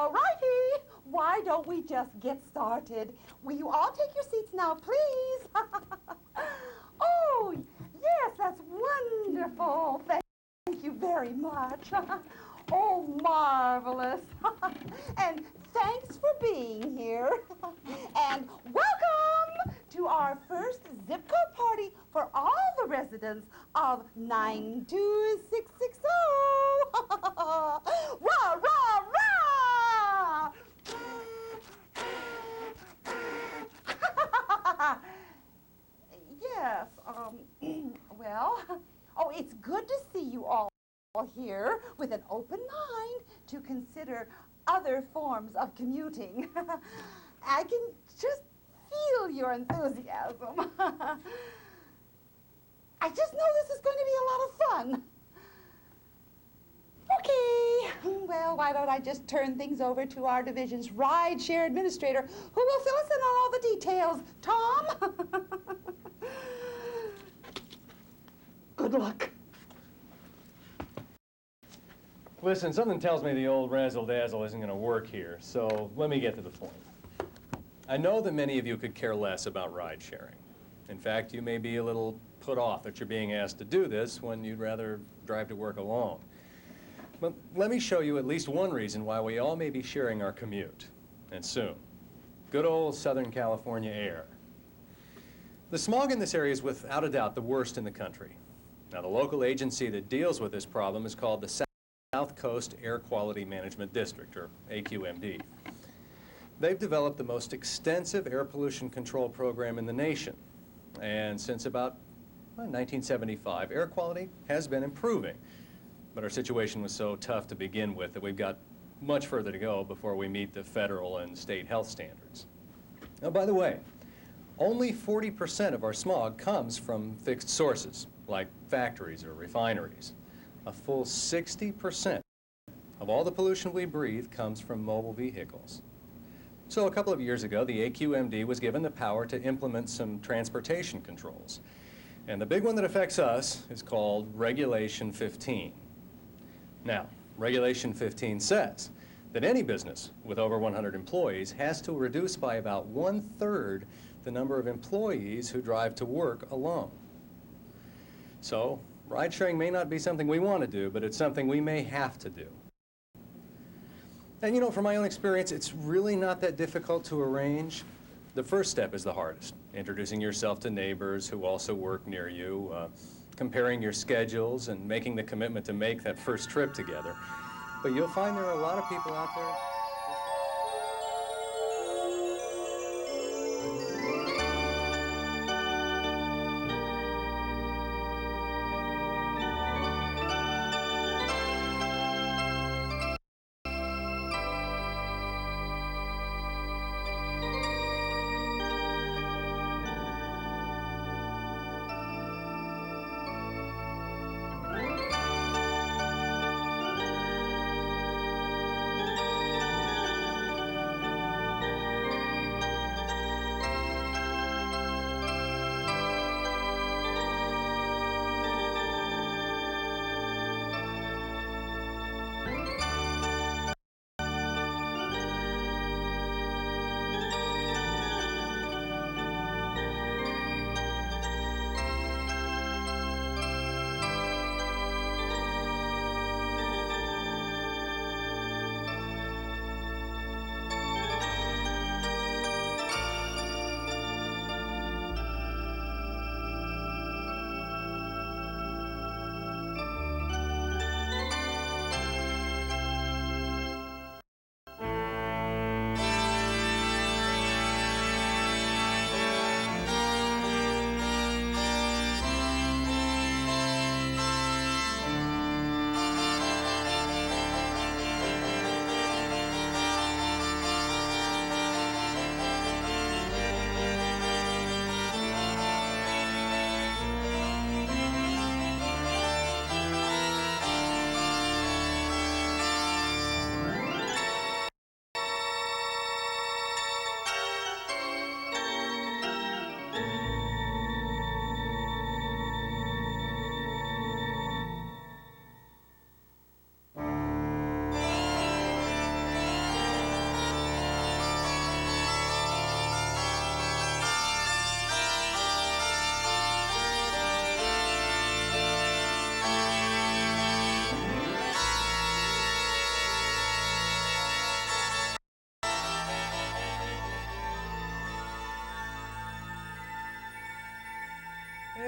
All righty. Why don't we just get started? Will you all take your seats now, please? Oh, yes, that's wonderful. Thank you very much. Oh, marvelous. And thanks for being here. And welcome to our first zip code party for all the residents of 92660. Rah, rah, rah! Yes, well, oh, it's good to see you all here with an open mind to consider other forms of commuting. I can just feel your enthusiasm. I just know this is going to be a lot of fun. Okay, well, why don't I just turn things over to our division's rideshare administrator, who will fill us in on all the details. Tom? Good luck. Listen, something tells me the old razzle-dazzle isn't going to work here, so let me get to the point. I know that many of you could care less about ride-sharing. In fact, you may be a little put off that you're being asked to do this when you'd rather drive to work alone. But let me show you at least one reason why we all may be sharing our commute, and soon. Good old Southern California air. The smog in this area is without a doubt the worst in the country. Now, the local agency that deals with this problem is called the South Coast Air Quality Management District, or AQMD. They've developed the most extensive air pollution control program in the nation. And since about 1975, air quality has been improving. But our situation was so tough to begin with that we've got much further to go before we meet the federal and state health standards. Now, by the way, only 40% of our smog comes from fixed sources, like factories or refineries. A full 60% of all the pollution we breathe comes from mobile vehicles. So a couple of years ago, the AQMD was given the power to implement some transportation controls. And the big one that affects us is called Regulation 15. Now, Regulation 15 says that any business with over 100 employees has to reduce by about 1/3 the number of employees who drive to work alone. So, ride-sharing may not be something we want to do, but it's something we may have to do. And you know, from my own experience, it's really not that difficult to arrange. The first step is the hardest, introducing yourself to neighbors who also work near you, comparing your schedules, and making the commitment to make that first trip together. But you'll find there are a lot of people out there.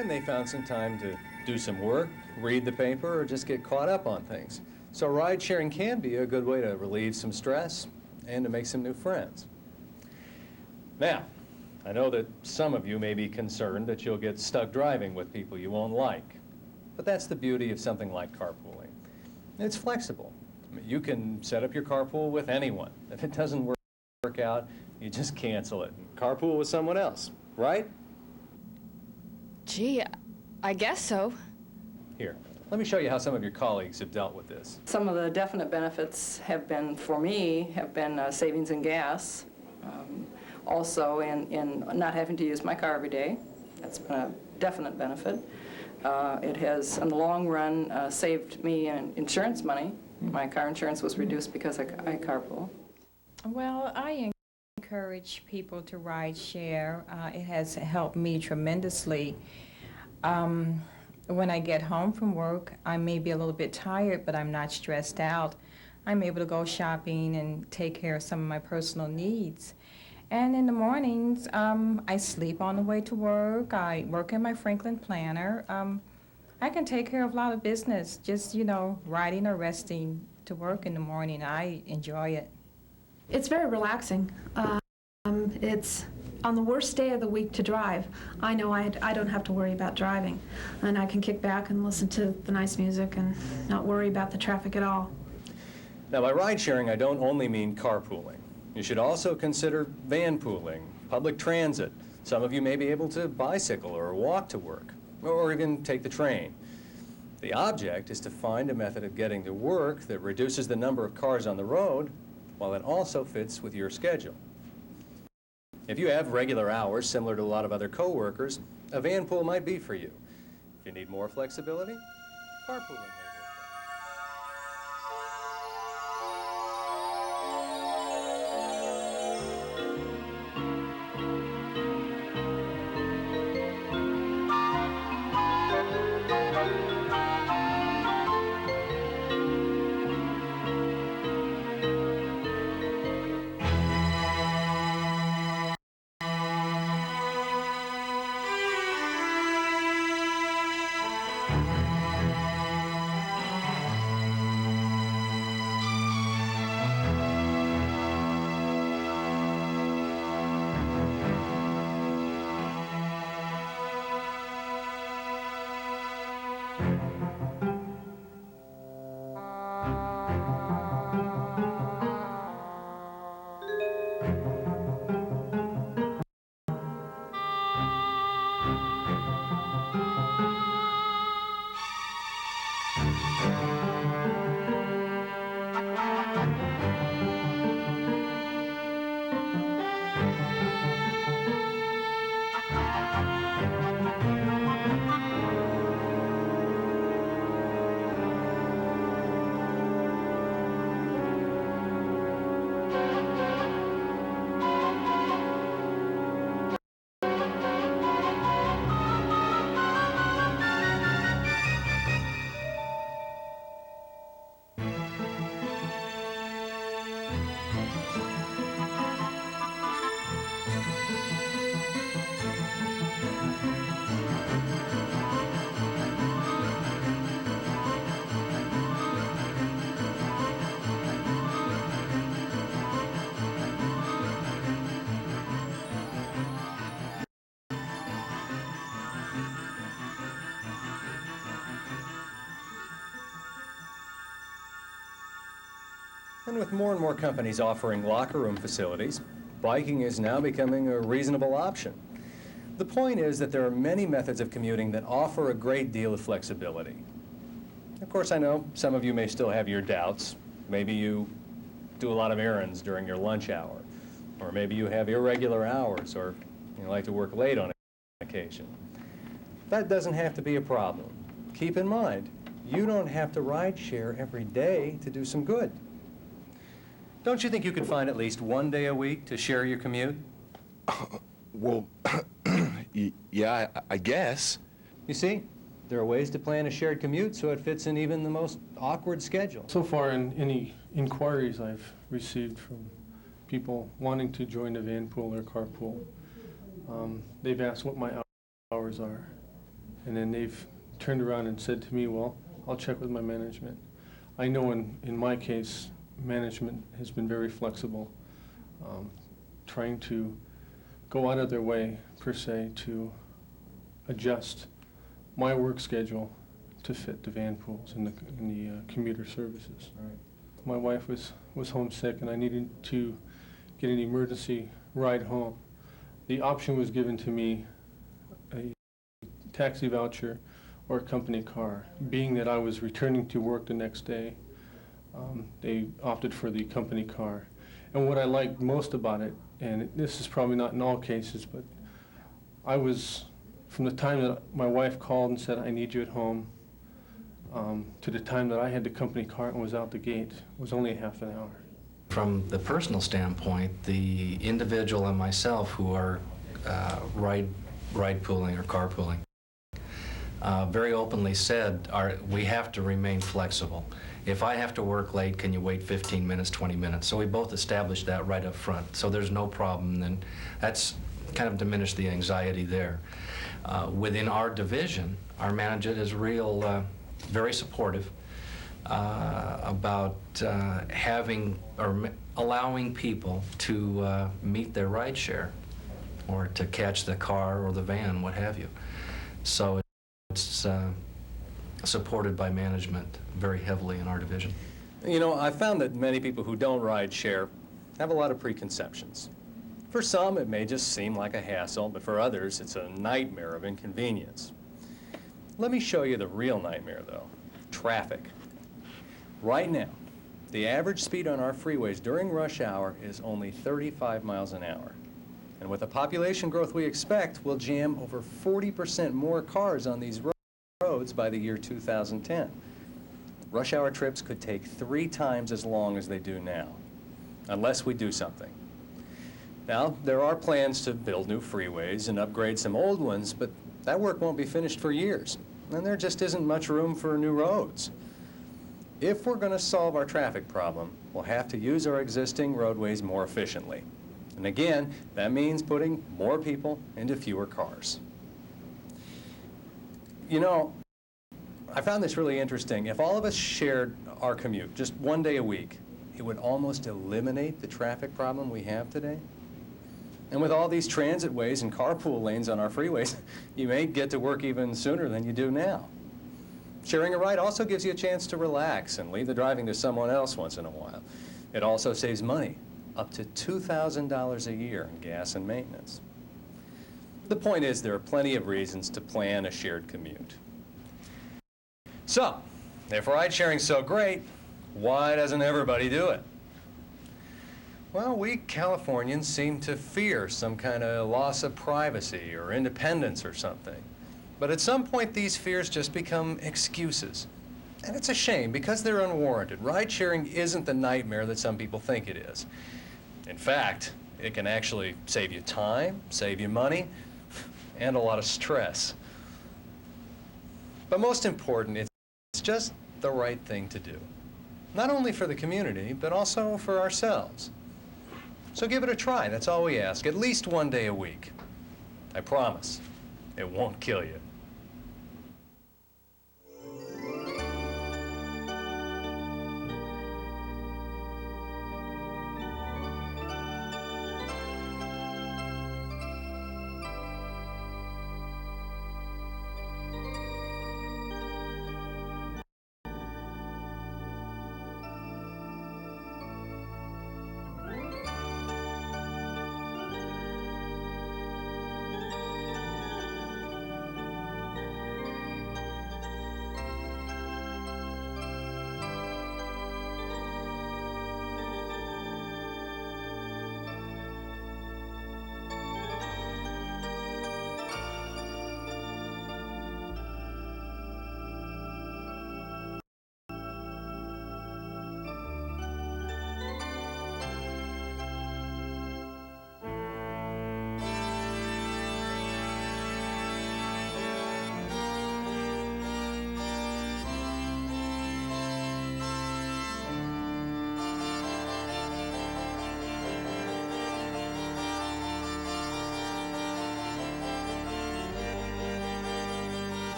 And they found some time to do some work, read the paper, or just get caught up on things. So ride sharing can be a good way to relieve some stress and to make some new friends. Now, I know that some of you may be concerned that you'll get stuck driving with people you won't like. But that's the beauty of something like carpooling. It's flexible. I mean, you can set up your carpool with anyone. If it doesn't work out, you just cancel it and carpool with someone else, right? Gee, I guess so. Here, let me show you how some of your colleagues have dealt with this. Some of the definite benefits have been, for me, savings in gas. Also in not having to use my car every day. That's been a definite benefit. It has, in the long run, saved me in insurance money. My car insurance was reduced because I carpool. Well, I encourage people to ride share. It has helped me tremendously. When I get home from work, I may be a little bit tired, but I'm not stressed out. I'm able to go shopping and take care of some of my personal needs. And in the mornings, I sleep on the way to work. I work in my Franklin planner. I can take care of a lot of business, just, you know, riding or resting to work in the morning. I enjoy it. It's very relaxing. It's on the worst day of the week to drive. I know I don't have to worry about driving, and I can kick back and listen to the nice music and not worry about the traffic at all. Now, by ride sharing, I don't only mean carpooling. You should also consider van pooling, public transit. Some of you may be able to bicycle or walk to work, or even take the train. The object is to find a method of getting to work that reduces the number of cars on the road, while it also fits with your schedule. If you have regular hours similar to a lot of other coworkers, a van pool might be for you. If you need more flexibility, carpooling may work. And with more and more companies offering locker room facilities, biking is now becoming a reasonable option. The point is that there are many methods of commuting that offer a great deal of flexibility. Of course, I know some of you may still have your doubts. Maybe you do a lot of errands during your lunch hour, or maybe you have irregular hours, or you like to work late on occasion. That doesn't have to be a problem. Keep in mind, you don't have to ride share every day to do some good. Don't you think you could find at least one day a week to share your commute? Well, yeah, I guess. You see, there are ways to plan a shared commute so it fits in even the most awkward schedule. So far, in any inquiries I've received from people wanting to join a van pool or carpool, they've asked what my hours are. And then they've turned around and said to me, well, I'll check with my management. I know in my case, management has been very flexible, trying to go out of their way, per se, to adjust my work schedule to fit the van pools and the commuter services. Right. My wife was homesick, and I needed to get an emergency ride home. The option was given to me, a taxi voucher or a company car. Being that I was returning to work the next day, they opted for the company car. And what I liked most about it, and this is probably not in all cases, but I was, from the time that my wife called and said, I need you at home, to the time that I had the company car and was out the gate, was only half an hour. From the personal standpoint, the individual and myself who are ride pooling or carpooling very openly said we have to remain flexible. If I have to work late, can you wait 15 minutes, 20 minutes? So we both established that right up front. So there's no problem. Then that's kind of diminished the anxiety there. Within our division, our manager is very supportive about having or allowing people to meet their ride share or to catch the car or the van, what have you. So it's supported by management very heavily in our division. You know, I found that many people who don't ride share have a lot of preconceptions. For some, it may just seem like a hassle, but for others, it's a nightmare of inconvenience. Let me show you the real nightmare, though. Traffic. Right now, the average speed on our freeways during rush hour is only 35 miles an hour. And with the population growth we expect, we'll jam over 40% more cars on these roads by the year 2010. Rush hour trips could take 3 times as long as they do now, unless we do something. Now, there are plans to build new freeways and upgrade some old ones, but that work won't be finished for years, and there just isn't much room for new roads. If we're going to solve our traffic problem, we'll have to use our existing roadways more efficiently. And again, that means putting more people into fewer cars. You know, I found this really interesting. If all of us shared our commute just one day a week, it would almost eliminate the traffic problem we have today. And with all these transit ways and carpool lanes on our freeways, you may get to work even sooner than you do now. Sharing a ride also gives you a chance to relax and leave the driving to someone else once in a while. It also saves money, up to $2,000 a year in gas and maintenance. The point is, there are plenty of reasons to plan a shared commute. So, if ride sharing's so great, why doesn't everybody do it? Well, we Californians seem to fear some kind of loss of privacy or independence or something. But at some point, these fears just become excuses. And it's a shame because they're unwarranted. Ride sharing isn't the nightmare that some people think it is. In fact, it can actually save you time, save you money, and a lot of stress. But most important, it's just the right thing to do. Not only for the community, but also for ourselves. So give it a try, that's all we ask, at least one day a week. I promise, it won't kill you.